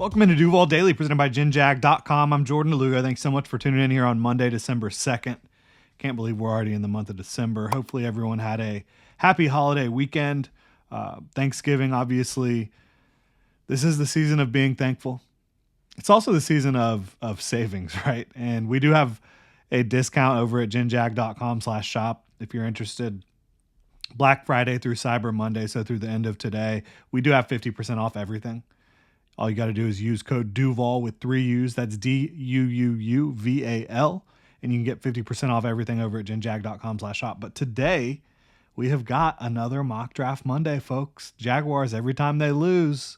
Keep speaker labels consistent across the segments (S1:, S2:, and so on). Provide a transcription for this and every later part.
S1: Welcome into Duval Daily, presented by GenJag.com. I'm Jordan DeLuga. Thanks so much for tuning in here on Monday, December 2nd. Can't believe we're already in the month of December. Hopefully everyone had a happy holiday weekend. Thanksgiving, obviously. This is the season of being thankful. It's also the season of savings, right? And we do have a discount over at GenJag.com/shop if you're interested. Black Friday through Cyber Monday, so through the end of today, we do have 50% off everything. All you got to do is use code Duval with 3 U's. That's DUUUVAL. And you can get 50% off everything over at GenJag.com/shop. But today, we have got another Mock Draft Monday, folks. Jaguars, every time they lose,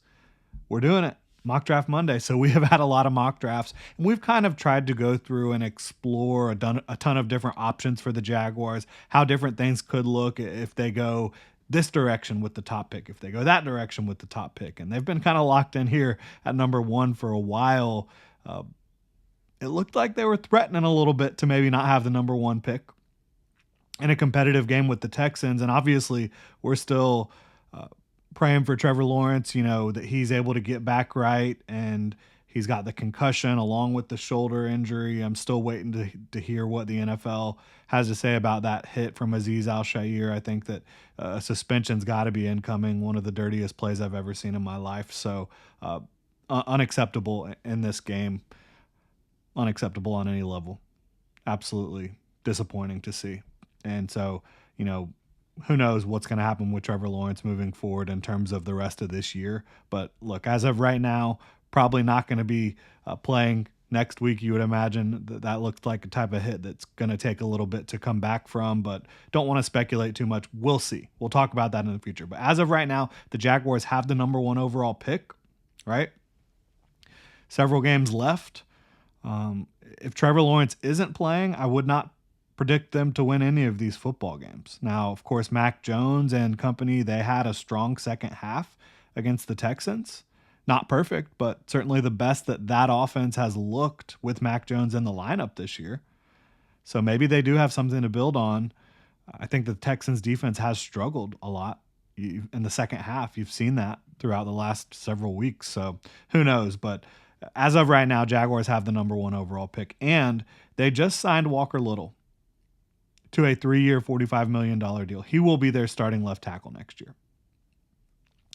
S1: we're doing it. Mock Draft Monday. So we have had a lot of mock drafts. And we've kind of tried to go through and explore a ton of different options for the Jaguars, how different things could look if they go this direction with the top pick, if they go that direction with the top pick. And they've been kind of locked in here at number 1 for a while. It looked like they were threatening a little bit to maybe not have the number 1 pick in a competitive game with the Texans. And obviously we're still praying for Trevor Lawrence, that he's able to get back right, and he's got the concussion along with the shoulder injury. I'm still waiting to hear what the NFL has to say about that hit from Azeez Al-Shaair. I think that suspension's got to be incoming, one of the dirtiest plays I've ever seen in my life. So unacceptable in this game. Unacceptable on any level. Absolutely disappointing to see. And so, who knows what's going to happen with Trevor Lawrence moving forward in terms of the rest of this year. But look, as of right now, probably not going to be playing next week. You would imagine that looks like a type of hit that's going to take a little bit to come back from, but don't want to speculate too much. We'll see. We'll talk about that in the future. But as of right now, the Jaguars have the number 1 overall pick, right? Several games left. If Trevor Lawrence isn't playing, I would not predict them to win any of these football games. Now, of course, Mac Jones and company, they had a strong second half against the Texans. Not perfect, but certainly the best that offense has looked with Mac Jones in the lineup this year. So maybe they do have something to build on. I think the Texans defense has struggled a lot in the second half. You've seen that throughout the last several weeks. So who knows? But as of right now, Jaguars have the number 1 overall pick, and they just signed Walker Little to a 3-year, $45 million deal. He will be their starting left tackle next year.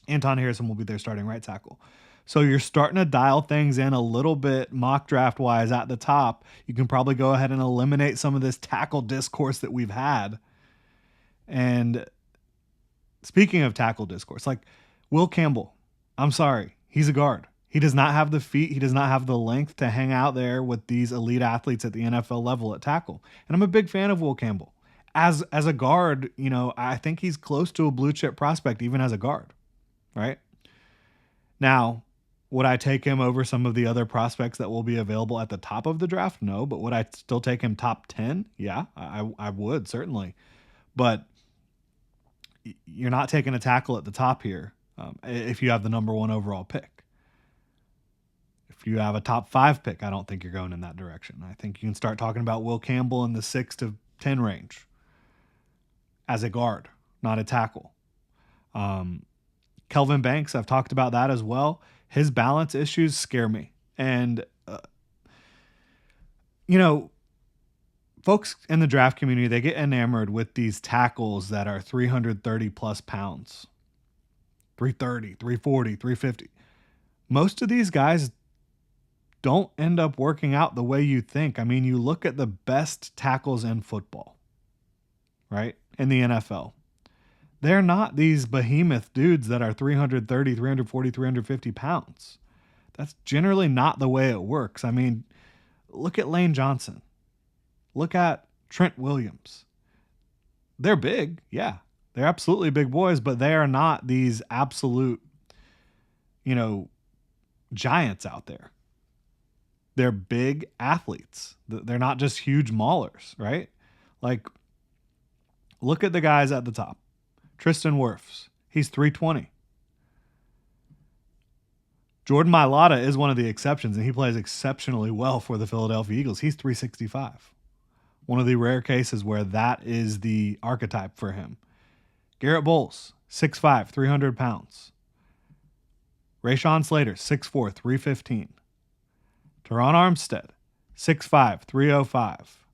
S1: Anton Harrison will be their starting right tackle. So you're starting to dial things in a little bit mock draft wise at the top. You can probably go ahead and eliminate some of this tackle discourse that we've had. And speaking of tackle discourse, like Will Campbell, I'm sorry, he's a guard. He does not have the feet. He does not have the length to hang out there with these elite athletes at the NFL level at tackle. And I'm a big fan of Will Campbell. As a guard, I think he's close to a blue chip prospect, even as a guard, right? Now, would I take him over some of the other prospects that will be available at the top of the draft? No, but would I still take him top 10? Yeah, I would, certainly. But you're not taking a tackle at the top here if you have the number 1 overall pick. If you have a top 5 pick, I don't think you're going in that direction. I think you can start talking about Will Campbell in the 6 to 10 range as a guard, not a tackle. Kelvin Banks, I've talked about that as well. His balance issues scare me. And, folks in the draft community, they get enamored with these tackles that are 330 plus pounds, 330, 340, 350. Most of these guys don't end up working out the way you think. I mean, you look at the best tackles in football, right? In the NFL. They're not these behemoth dudes that are 330, 340, 350 pounds. That's generally not the way it works. I mean, look at Lane Johnson. Look at Trent Williams. They're big. Yeah, they're absolutely big boys, but they are not these absolute, giants out there. They're big athletes. They're not just huge maulers, right? Like, look at the guys at the top. Tristan Wirfs, he's 320. Jordan Mailata is one of the exceptions, and he plays exceptionally well for the Philadelphia Eagles. He's 365. One of the rare cases where that is the archetype for him. Garrett Bowles, 6'5", 300 pounds. Rashawn Slater, 6'4", 315. Teron Armstead, 6'5", 305.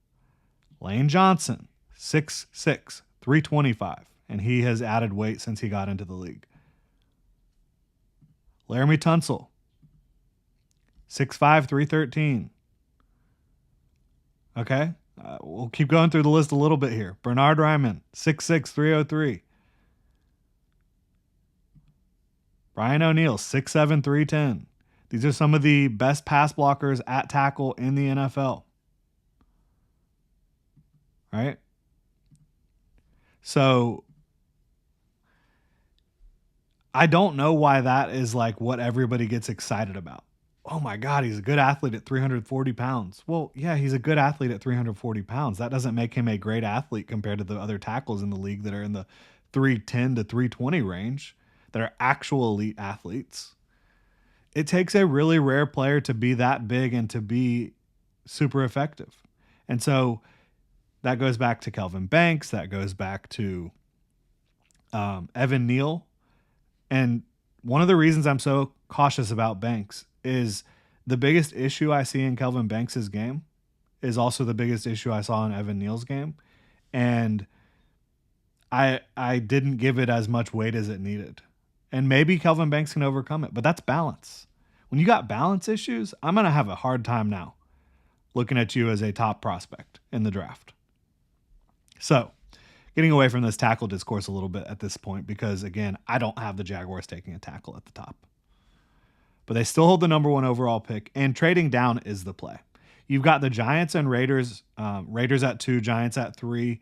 S1: Lane Johnson, 6'6", 325. And he has added weight since he got into the league. Laramie Tunsil, 6'5", 313. Okay? We'll keep going through the list a little bit here. Bernard Ryman, 6'6", 303. Brian O'Neill, 6'7", 310. These are some of the best pass blockers at tackle in the NFL. Right? So I don't know why that is like what everybody gets excited about. Oh my God, he's a good athlete at 340 pounds. Well, yeah, he's a good athlete at 340 pounds. That doesn't make him a great athlete compared to the other tackles in the league that are in the 310 to 320 range that are actual elite athletes. It takes a really rare player to be that big and to be super effective. And so that goes back to Kelvin Banks. That goes back to Evan Neal. And one of the reasons I'm so cautious about Banks is the biggest issue I see in Kelvin Banks' game is also the biggest issue I saw in Evan Neal's game. And I didn't give it as much weight as it needed. And maybe Kelvin Banks can overcome it, but that's balance. When you got balance issues, I'm going to have a hard time now looking at you as a top prospect in the draft. So, getting away from this tackle discourse a little bit at this point because, again, I don't have the Jaguars taking a tackle at the top. But they still hold the number 1 overall pick, and trading down is the play. You've got the Giants and Raiders, Raiders at 2, Giants at 3.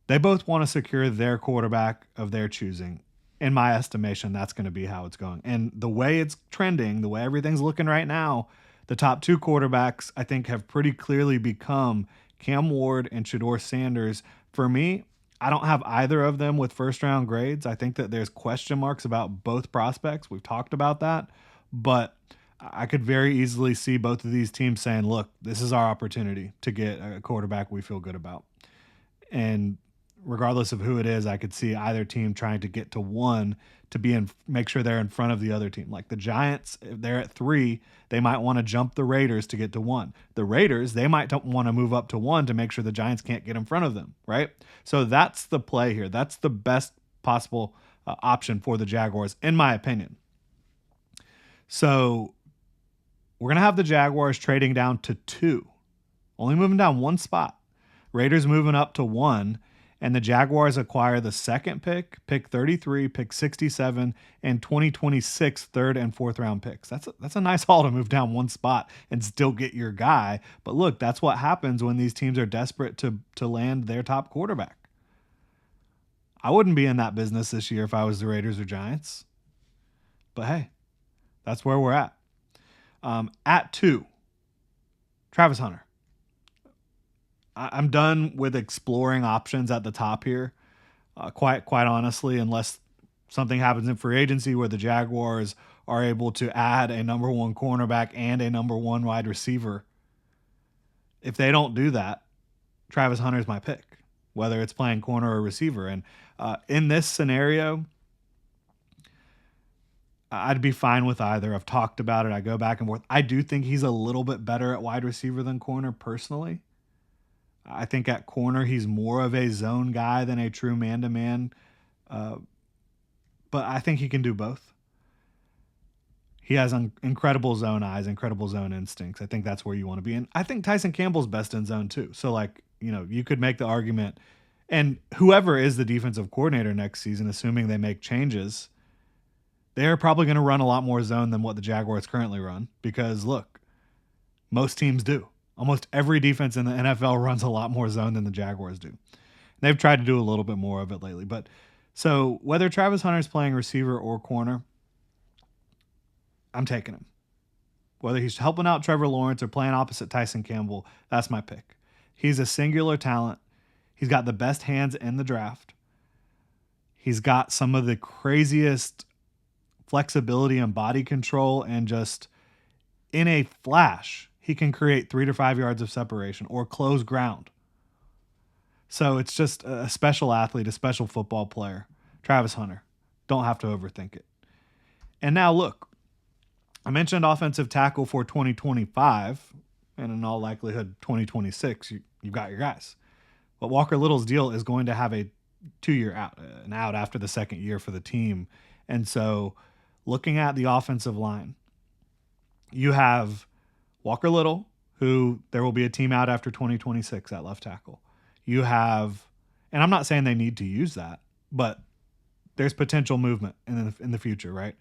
S1: They both want to secure their quarterback of their choosing. In my estimation, that's going to be how it's going. And the way it's trending, the way everything's looking right now, the top 2 quarterbacks, I think, have pretty clearly become Cam Ward and Shedeur Sanders. For me, I don't have either of them with first-round grades. I think that there's question marks about both prospects. We've talked about that. But I could very easily see both of these teams saying, look, this is our opportunity to get a quarterback we feel good about. And regardless of who it is, I could see either team trying to get to 1 to make sure they're in front of the other team. Like the Giants, if they're at 3, they might want to jump the Raiders to get to 1. The Raiders, they might want to move up to 1 to make sure the Giants can't get in front of them, right? So that's the play here. That's the best possible option for the Jaguars, in my opinion. So we're going to have the Jaguars trading down to 2, only moving down 1 spot. Raiders moving up to 1, and the Jaguars acquire the second pick 33, pick 67, and 2026 third and fourth round picks. That's a nice haul to move down 1 spot and still get your guy. But look, that's what happens when these teams are desperate to land their top quarterback. I wouldn't be in that business this year if I was the Raiders or Giants. But hey, that's where we're at. At 2, Travis Hunter. I'm done with exploring options at the top here, quite honestly, unless something happens in free agency where the Jaguars are able to add a number 1 cornerback and a number 1 wide receiver. If they don't do that, Travis Hunter's my pick, whether it's playing corner or receiver. And in this scenario, I'd be fine with either. I've talked about it. I go back and forth. I do think he's a little bit better at wide receiver than corner personally. I think at corner, he's more of a zone guy than a true man-to-man. But I think he can do both. He has incredible zone eyes, incredible zone instincts. I think that's where you want to be. And I think Tyson Campbell's best in zone too. So you could make the argument, and whoever is the defensive coordinator next season, assuming they make changes, they're probably going to run a lot more zone than what the Jaguars currently run because, look, most teams do. Almost every defense in the NFL runs a lot more zone than the Jaguars do. They've tried to do a little bit more of it lately. But so whether Travis Hunter's playing receiver or corner, I'm taking him. Whether he's helping out Trevor Lawrence or playing opposite Tyson Campbell, that's my pick. He's a singular talent. He's got the best hands in the draft. He's got some of the craziest flexibility and body control, and just in a flash, he can create 3 to 5 yards of separation or close ground. So it's just a special athlete, a special football player. Travis Hunter. Don't have to overthink it. And now look, I mentioned offensive tackle for 2025, and in all likelihood 2026. You've got your guys. But Walker Little's deal is going to have a 2-year out, an out after the second year for the team. And so looking at the offensive line, you have Walker Little, who there will be a team out after 2026 at left tackle. You have, and I'm not saying they need to use that, but there's potential movement in the future, right?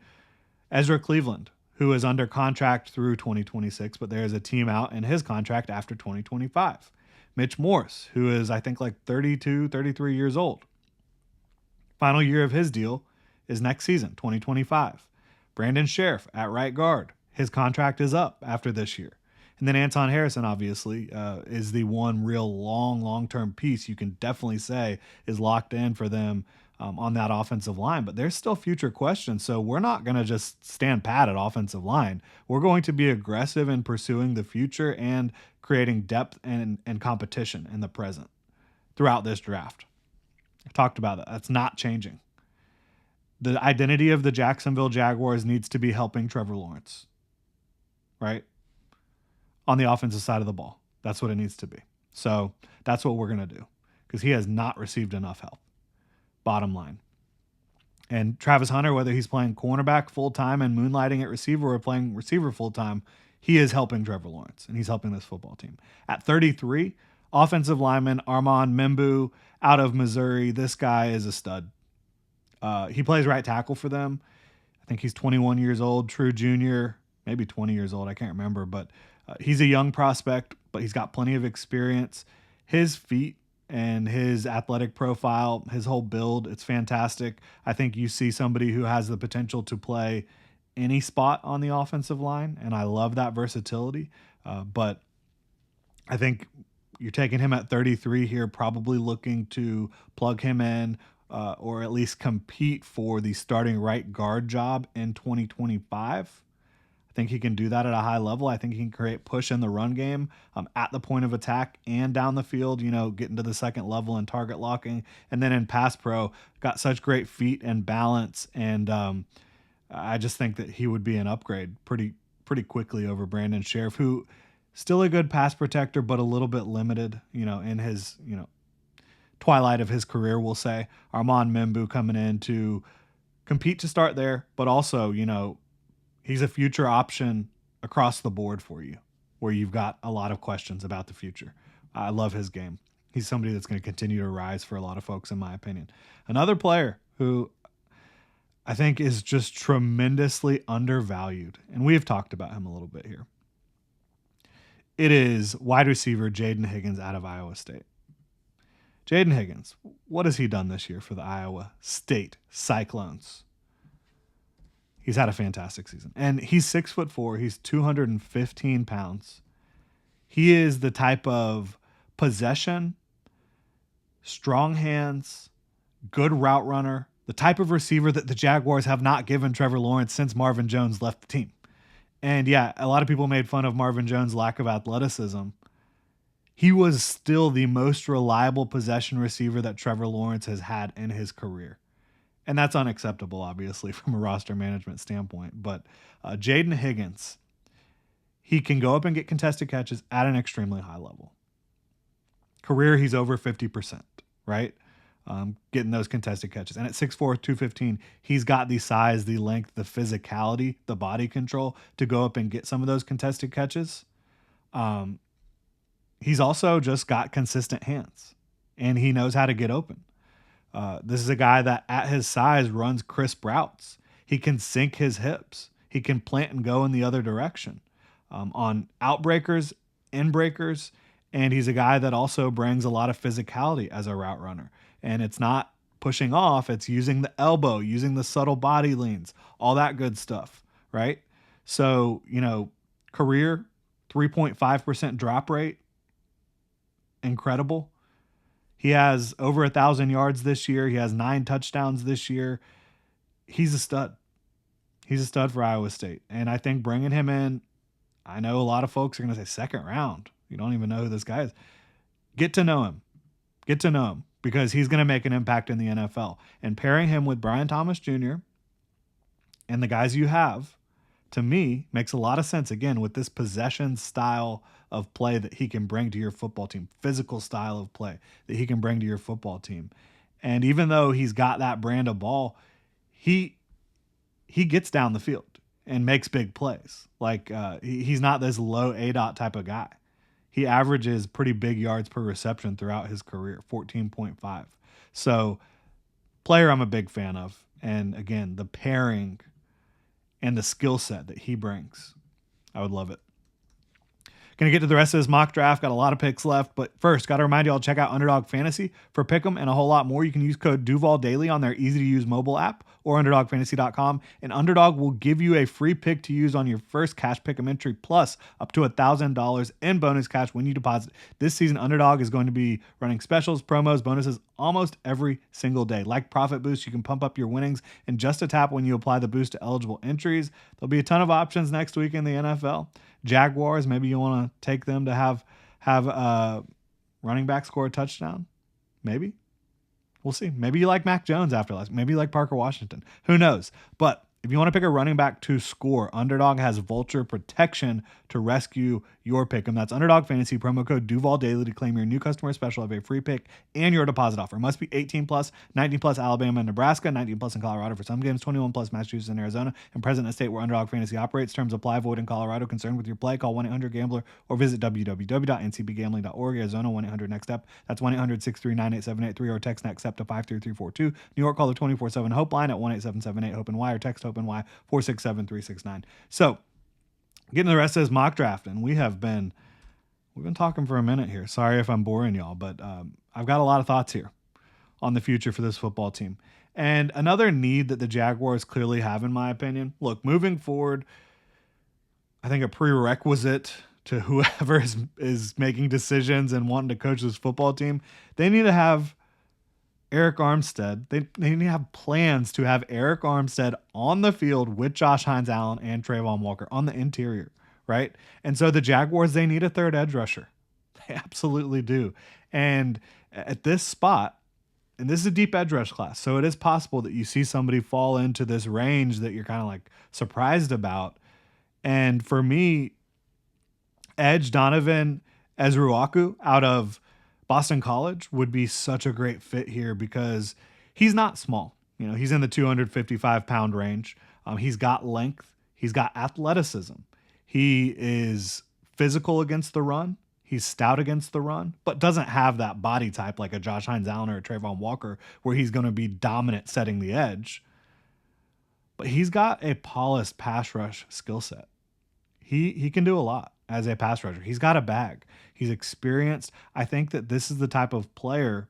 S1: Ezra Cleveland, who is under contract through 2026, but there is a team out in his contract after 2025. Mitch Morse, who is, I think, like 32, 33 years old. Final year of his deal is next season, 2025. Brandon Sheriff at right guard. His contract is up after this year. And then Anton Harrison, obviously, is the one real long-term piece you can definitely say is locked in for them on that offensive line. But there's still future questions, so we're not going to just stand pat at offensive line. We're going to be aggressive in pursuing the future and creating depth and competition in the present throughout this draft. I've talked about that. That's not changing. The identity of the Jacksonville Jaguars needs to be helping Trevor Lawrence, right? On the offensive side of the ball. That's what it needs to be. So that's what we're going to do because he has not received enough help. Bottom line. And Travis Hunter, whether he's playing cornerback full-time and moonlighting at receiver or playing receiver full-time, he is helping Trevor Lawrence, and he's helping this football team. At 33, offensive lineman Armand Membu out of Missouri. This guy is a stud. He plays right tackle for them. I think he's 21 years old, true junior, maybe 20 years old. I can't remember, but he's a young prospect, but he's got plenty of experience. His feet and his athletic profile, his whole build, it's fantastic. I think you see somebody who has the potential to play any spot on the offensive line, and I love that versatility. But I think you're taking him at 33 here, probably looking to plug him in or at least compete for the starting right guard job in 2025. I think he can do that at a high level. I think he can create push in the run game at the point of attack and down the field, getting to the second level and target locking. And then in pass pro, got such great feet and balance. And I just think that he would be an upgrade pretty quickly over Brandon Sheriff, who still a good pass protector, but a little bit limited, in his, twilight of his career, we'll say. Armand Membu coming in to compete to start there, but also, he's a future option across the board for you, where you've got a lot of questions about the future. I love his game. He's somebody that's going to continue to rise for a lot of folks, in my opinion. Another player who I think is just tremendously undervalued, and we have talked about him a little bit here. It is wide receiver Jaden Higgins out of Iowa State. Jaden Higgins, what has he done this year for the Iowa State Cyclones? He's had a fantastic season. And he's 6'4". He's 215 pounds. He is the type of possession, strong hands, good route runner, the type of receiver that the Jaguars have not given Trevor Lawrence since Marvin Jones left the team. And yeah, a lot of people made fun of Marvin Jones' lack of athleticism. He was still the most reliable possession receiver that Trevor Lawrence has had in his career. And that's unacceptable, obviously, from a roster management standpoint. But Jaden Higgins, he can go up and get contested catches at an extremely high level. Career, he's over 50%, right? Getting those contested catches. And at 6'4", 215, he's got the size, the length, the physicality, the body control to go up and get some of those contested catches. He's also just got consistent hands, and he knows how to get open. This is a guy that at his size runs crisp routes. He can sink his hips. He can plant and go in the other direction on outbreakers, inbreakers, and he's a guy that also brings a lot of physicality as a route runner. And it's not pushing off. It's using the elbow, using the subtle body leans, all that good stuff, right? So, career 3.5% drop rate, incredible. He has over 1,000 yards this year. He has 9 touchdowns this year. He's a stud. He's a stud for Iowa State. And I think bringing him in, I know a lot of folks are going to say second round. You don't even know who this guy is. Get to know him. Get to know him because he's going to make an impact in the NFL. And pairing him with Brian Thomas Jr., and the guys you have, to me, makes a lot of sense, again, with this possession style of play that he can bring to your football team, physical style of play that he can bring to your football team. And even though he's got that brand of ball, he gets down the field and makes big plays. Like he's not this low ADOT type of guy. He averages pretty big yards per reception throughout his career, 14.5. So player I'm a big fan of. And again, the pairing and the skill set that he brings, I would love it. Going to get to the rest of this mock draft. Got a lot of picks left, but first, got to remind you all to check out Underdog Fantasy for Pick'em and a whole lot more. You can use code Duval Daily on their easy-to-use mobile app or UnderdogFantasy.com, and Underdog will give you a free pick to use on your first cash Pick'em entry, plus up to $1,000 in bonus cash when you deposit. This season, Underdog is going to be running specials, promos, bonuses almost every single day. Like Profit Boost, you can pump up your winnings in just a tap when you apply the boost to eligible entries. There'll be a ton of options next week in the NFL. Jaguars, maybe you want to take them to have running back score a touchdown. Maybe. We'll see. Maybe you like Mac Jones after last. Maybe you like Parker Washington. Who knows? But if you want to pick a running back to score, Underdog has Vulture Protection to rescue your pick. And that's Underdog Fantasy, promo code Duval Daily to claim your new customer special of a free pick and your deposit offer. Must be 18 plus, 19 plus Alabama and Nebraska, 19 plus in Colorado for some games, 21 plus Massachusetts and Arizona, and present in a state where Underdog Fantasy operates. Terms apply. Void in Colorado. Concerned with your play? Call 1-800-GAMBLER or visit www.ncbgambling.org. Arizona 1-800-NEXT-STEP. That's 1-800-639-8783 or text NEXT-STEP to 53342. New York, call the 24/7 Hope line at 1-877-8-HOPE-NY or text HOPE-NY 467-369. So, getting to the rest of this mock draft, and we've been talking for a minute here. Sorry if I'm boring y'all, but I've got a lot of thoughts here on the future for this football team. And another need that the Jaguars clearly have, in my opinion, look, moving forward, I think a prerequisite to whoever is making decisions and wanting to coach this football team, they need to have Eric Armstead. They need to have plans to have Eric Armstead on the field with Josh Hines-Allen and Trayvon Walker on the interior, right? And so the Jaguars, they need a third edge rusher. They absolutely do. And at this spot, and this is a deep edge rush class, so it is possible that you see somebody fall into this range that you're kind of like surprised about. And for me, edge Donovan Ezruaku out of Boston College would be such a great fit here because he's not small. You know, he's in the 255-pound range. He's got length. He's got athleticism. He is physical against the run. He's stout against the run, but doesn't have that body type like a Josh Hines-Allen or a Trayvon Walker where he's going to be dominant setting the edge. But he's got a polished pass rush skill set. He can do a lot as a pass rusher. He's got a bag. He's experienced. I think that this is the type of player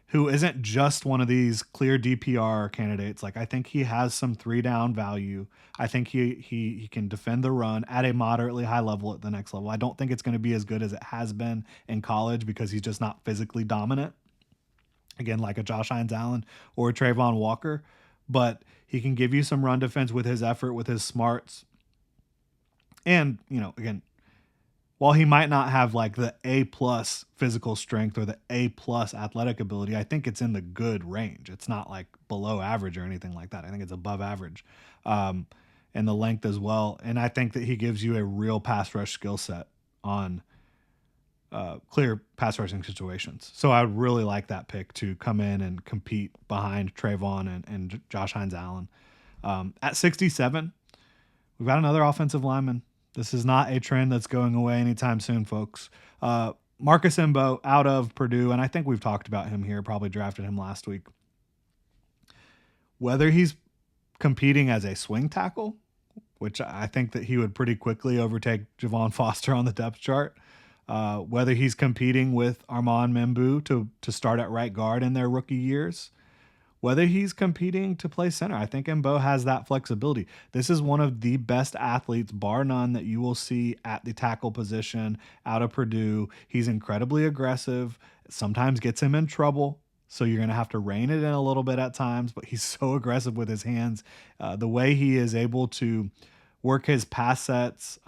S1: who isn't just one of these clear DPR candidates. Like, I think he has some 3-down value. I think he can defend the run at a moderately high level at the next level. I don't think it's going to be as good as it has been in college because he's just not physically dominant. Again, like a Josh Hines-Allen or a Trayvon Walker. But he can give you some run defense with his effort, with his smarts. And, you know, again, while he might not have like the A+ physical strength or the A+ athletic ability, I think it's in the good range. It's not like below average or anything like that. I think it's above average. And the length as well. And I think that he gives you a real pass rush skill set on clear pass rushing situations. So I would really like that pick to come in and compete behind Trayvon and Josh Hines-Allen. At 67, we've got another offensive lineman. This is not a trend that's going away anytime soon, folks. Marcus Imbo out of Purdue, and I think we've talked about him here, probably drafted him last week. Whether he's competing as a swing tackle, which I think that he would pretty quickly overtake Javon Foster on the depth chart, whether he's competing with Armand Membu to start at right guard in their rookie years, whether he's competing to play center. I think Mbo has that flexibility. This is one of the best athletes, bar none, that you will see at the tackle position out of Purdue. He's incredibly aggressive, sometimes gets him in trouble, so you're going to have to rein it in a little bit at times, but he's so aggressive with his hands. The way he is able to work his pass sets,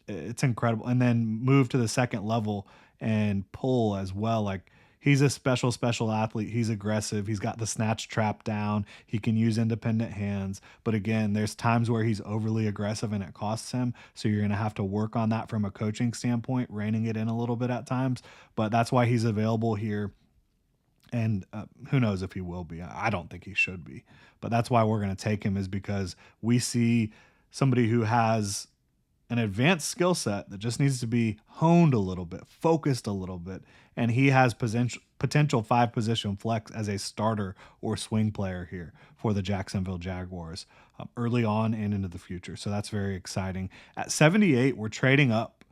S1: it's incredible. And then move to the second level and pull as well. Like, He's a special athlete. He's aggressive. He's got the snatch trap down. He can use independent hands. But again, there's times where he's overly aggressive and it costs him. So you're going to have to work on that from a coaching standpoint, reining it in a little bit at times. But that's why he's available here. And who knows if he will be. I don't think he should be. But that's why we're going to take him, is because we see somebody who has an advanced skill set that just needs to be honed a little bit, focused a little bit, and he has potential 5-position flex as a starter or swing player here for the Jacksonville Jaguars early on and into the future. So that's very exciting. At 78, we're trading up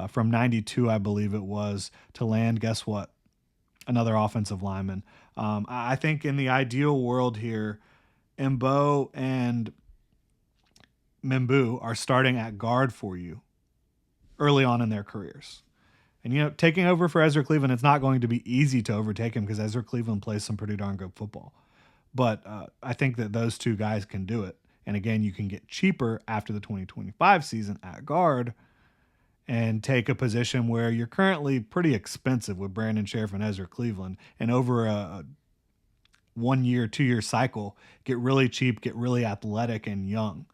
S1: from 92, I believe it was, to land, guess what? Another offensive lineman. I think in the ideal world here, Mbo and M'Bu are starting at guard for you early on in their careers. And, taking over for Ezra Cleveland, it's not going to be easy to overtake him because Ezra Cleveland plays some pretty darn good football. But I think that those two guys can do it. And again, you can get cheaper after the 2025 season at guard and take a position where you're currently pretty expensive with Brandon Sheriff and Ezra Cleveland. And over a 1 year, 2 year cycle, get really cheap, get really athletic and young.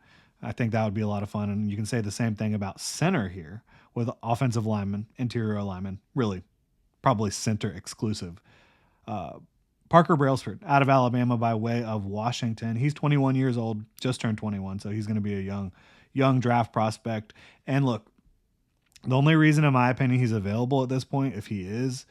S1: I think that would be a lot of fun. And you can say the same thing about center here with offensive lineman, interior lineman, really probably center exclusive. Parker Brailsford out of Alabama by way of Washington. He's 21 years old, just turned 21. So he's going to be a young draft prospect. And look, the only reason in my opinion he's available at this point, if he is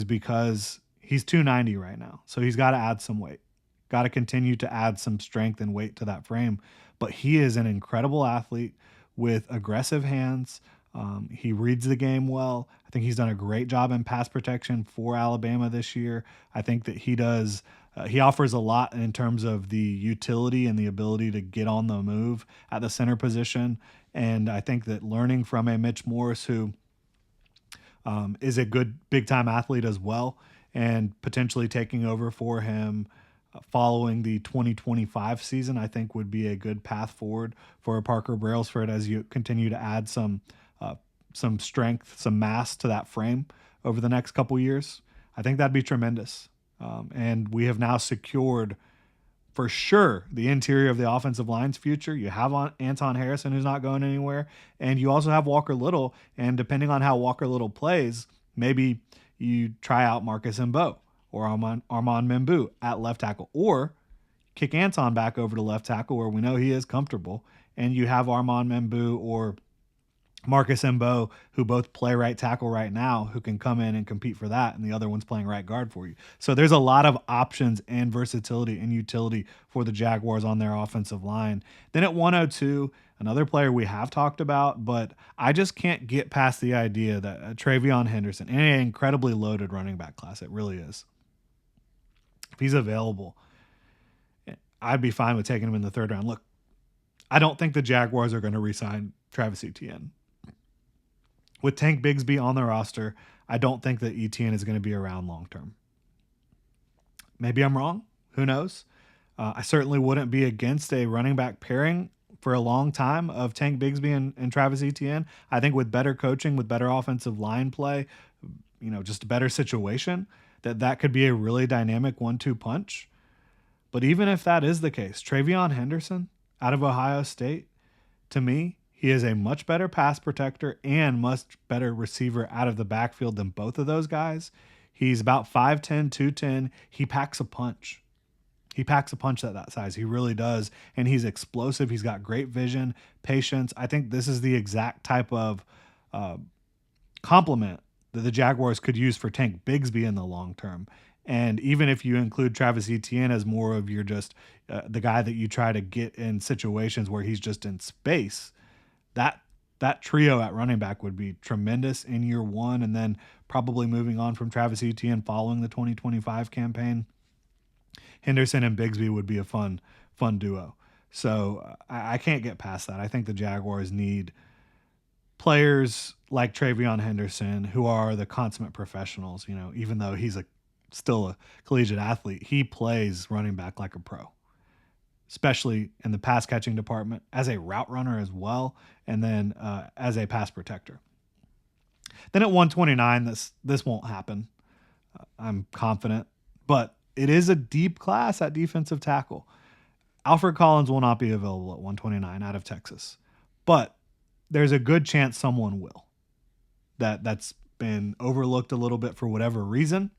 S1: because he's 290 right now. So he's got to add some weight, got to continue to add some strength and weight to that frame. But he is an incredible athlete with aggressive hands. He reads the game well. I think he's done a great job in pass protection for Alabama this year. I think that he does. He offers a lot in terms of the utility and the ability to get on the move at the center position. And I think that learning from a Mitch Morse, who is a good big-time athlete as well, and potentially taking over for him following the 2025 season, I think would be a good path forward for Parker Brailsford as you continue to add some strength, some mass to that frame over the next couple years. I think that'd be tremendous. And we have now secured for sure the interior of the offensive line's future. You have Anton Harrison, who's not going anywhere, and you also have Walker Little. And depending on how Walker Little plays, maybe you try out Marcus Mbo or Armand M'Bu at left tackle, or kick Anton back over to left tackle where we know he is comfortable, and you have Armand M'Bu or Marcus Mbo, who both play right tackle right now, who can come in and compete for that, and the other one's playing right guard for you. So there's a lot of options and versatility and utility for the Jaguars on their offensive line. Then at 102, another player we have talked about, but I just can't get past the idea that Travion Henderson, in an incredibly loaded running back class, it really is. If he's available, I'd be fine with taking him in the third round. Look, I don't think the Jaguars are going to re-sign Travis Etienne. With Tank Bigsby on the roster, I don't think that Etienne is going to be around long term. Maybe I'm wrong. Who knows? I certainly wouldn't be against a running back pairing for a long time of Tank Bigsby and Travis Etienne. I think with better coaching, with better offensive line play, just a better situation, that could be a really dynamic 1-2 punch. But even if that is the case, Travion Henderson out of Ohio State, to me, he is a much better pass protector and much better receiver out of the backfield than both of those guys. He's about 5'10", 210. He packs a punch. He packs a punch at that size. He really does. And he's explosive. He's got great vision, patience. I think this is the exact type of complement that the Jaguars could use for Tank Bigsby in the long term. And even if you include Travis Etienne as more of your just the guy that you try to get in situations where he's just in space, that trio at running back would be tremendous in year one, and then probably moving on from Travis Etienne following the 2025 campaign. Henderson and Bigsby would be a fun duo. So I can't get past that. I think the Jaguars need players like Travion Henderson who are the consummate professionals. Even though he's still a collegiate athlete, he plays running back like a pro, especially in the pass catching department, as a route runner as well, and then as a pass protector. Then at 129, this won't happen. I'm confident. But it is a deep class at defensive tackle. Alfred Collins will not be available at 129 out of Texas. But there's a good chance someone will. That's been overlooked a little bit for whatever reason.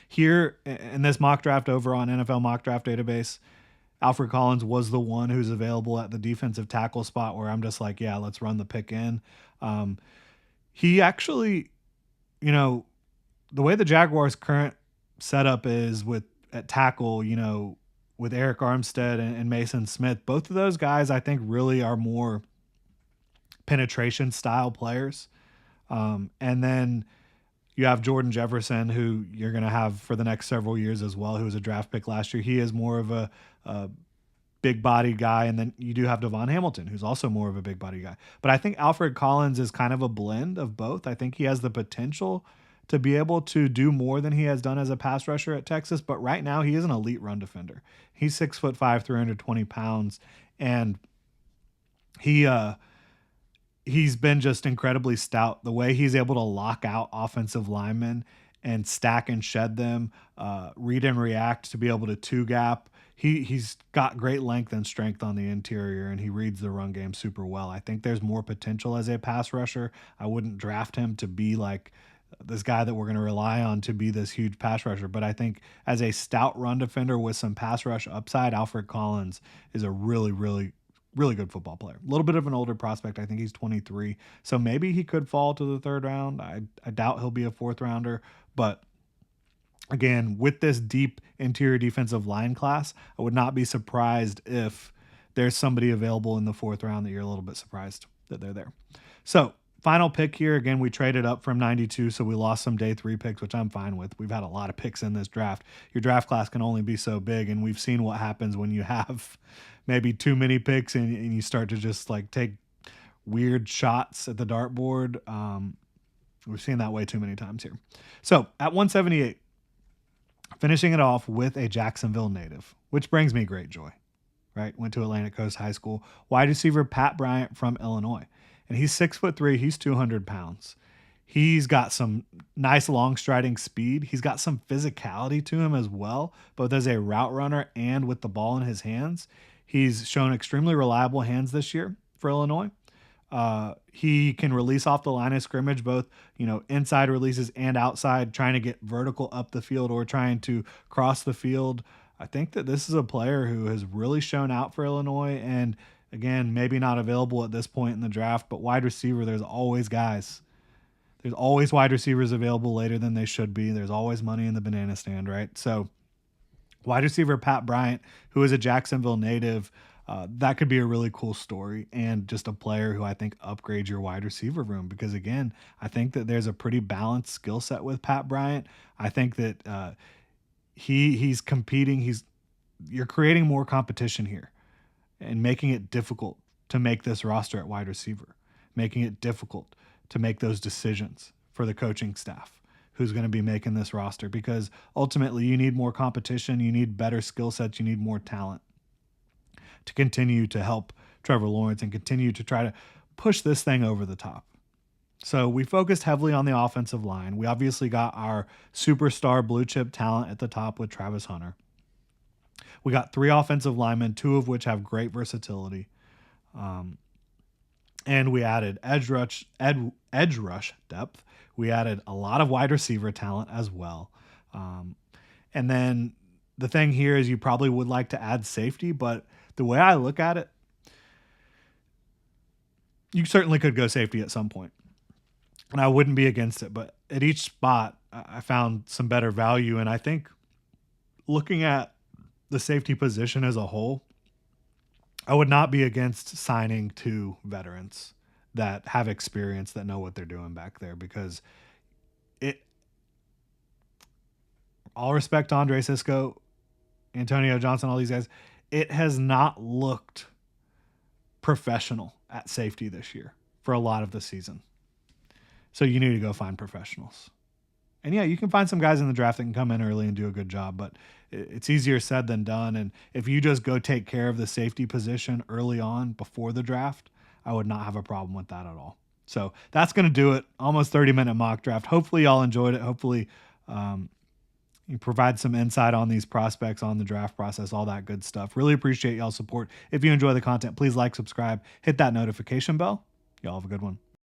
S1: Here in this mock draft over on NFL Mock Draft Database, Alfred Collins was the one who's available at the defensive tackle spot where I'm just like, yeah, let's run the pick in. He actually, you know, the way the Jaguars' current setup is with at tackle, with Eric Armstead and Mason Smith, both of those guys I think really are more penetration style players. And then you have Jordan Jefferson, who you're going to have for the next several years as well, who was a draft pick last year. He is more of a big body guy. And then you do have Devon Hamilton, who's also more of a big body guy. But I think Alfred Collins is kind of a blend of both. I think he has the potential to be able to do more than he has done as a pass rusher at Texas. But right now he is an elite run defender. He's 6'5", 320 pounds. And he's been just incredibly stout. The way he's able to lock out offensive linemen and stack and shed them, read and react to be able to two gap. He's got great length and strength on the interior, and he reads the run game super well. I think there's more potential as a pass rusher. I wouldn't draft him to be like this guy that we're going to rely on to be this huge pass rusher. But I think as a stout run defender with some pass rush upside, Alfred Collins is a really, really, really good football player. A little bit of an older prospect. I think he's 23. So maybe he could fall to the third round. I doubt he'll be a fourth rounder. But again, with this deep interior defensive line class, I would not be surprised if there's somebody available in the fourth round that you're a little bit surprised that they're there. So final pick here. Again, we traded up from 92, so we lost some day 3 picks, which I'm fine with. We've had a lot of picks in this draft. Your draft class can only be so big, and we've seen what happens when you have maybe too many picks and you start to just like take weird shots at the dartboard. We've seen that way too many times here. So at 178, finishing it off with a Jacksonville native, which brings me great joy, right? Went to Atlantic Coast High School. Wide receiver Pat Bryant from Illinois. And he's 6'3", he's 200 pounds. He's got some nice long striding speed. He's got some physicality to him as well, both as a route runner and with the ball in his hands. He's shown extremely reliable hands this year for Illinois. He can release off the line of scrimmage, both, inside releases and outside, trying to get vertical up the field or trying to cross the field. I think that this is a player who has really shown out for Illinois. And again, maybe not available at this point in the draft, but wide receiver, there's always guys. There's always wide receivers available later than they should be. There's always money in the banana stand, right? So wide receiver Pat Bryant, who is a Jacksonville native, that could be a really cool story and just a player who I think upgrades your wide receiver room because, again, I think that there's a pretty balanced skill set with Pat Bryant. I think that he's competing. You're creating more competition here and making it difficult to make this roster at wide receiver, making it difficult to make those decisions for the coaching staff who's going to be making this roster because ultimately you need more competition, you need better skill sets, you need more talent to continue to help Trevor Lawrence and continue to try to push this thing over the top. So we focused heavily on the offensive line. We obviously got our superstar blue chip talent at the top with Travis Hunter. We got 3 offensive linemen, 2 of which have great versatility. And we added edge rush depth. We added a lot of wide receiver talent as well. And then the thing here is you probably would like to add safety, but the way I look at it, you certainly could go safety at some point. And I wouldn't be against it, but at each spot, I found some better value. And I think looking at the safety position as a whole, I would not be against signing 2 veterans that have experience, that know what they're doing back there, because all respect to Andre Sisco, Antonio Johnson, all these guys, it has not looked professional at safety this year for a lot of the season. So you need to go find professionals. And yeah, you can find some guys in the draft that can come in early and do a good job, but it's easier said than done. And if you just go take care of the safety position early on before the draft, I would not have a problem with that at all. So that's going to do it. Almost 30-minute mock draft. Hopefully y'all enjoyed it. Hopefully you provide some insight on these prospects, on the draft process, all that good stuff. Really appreciate y'all's support. If you enjoy the content, please like, subscribe, hit that notification bell. Y'all have a good one.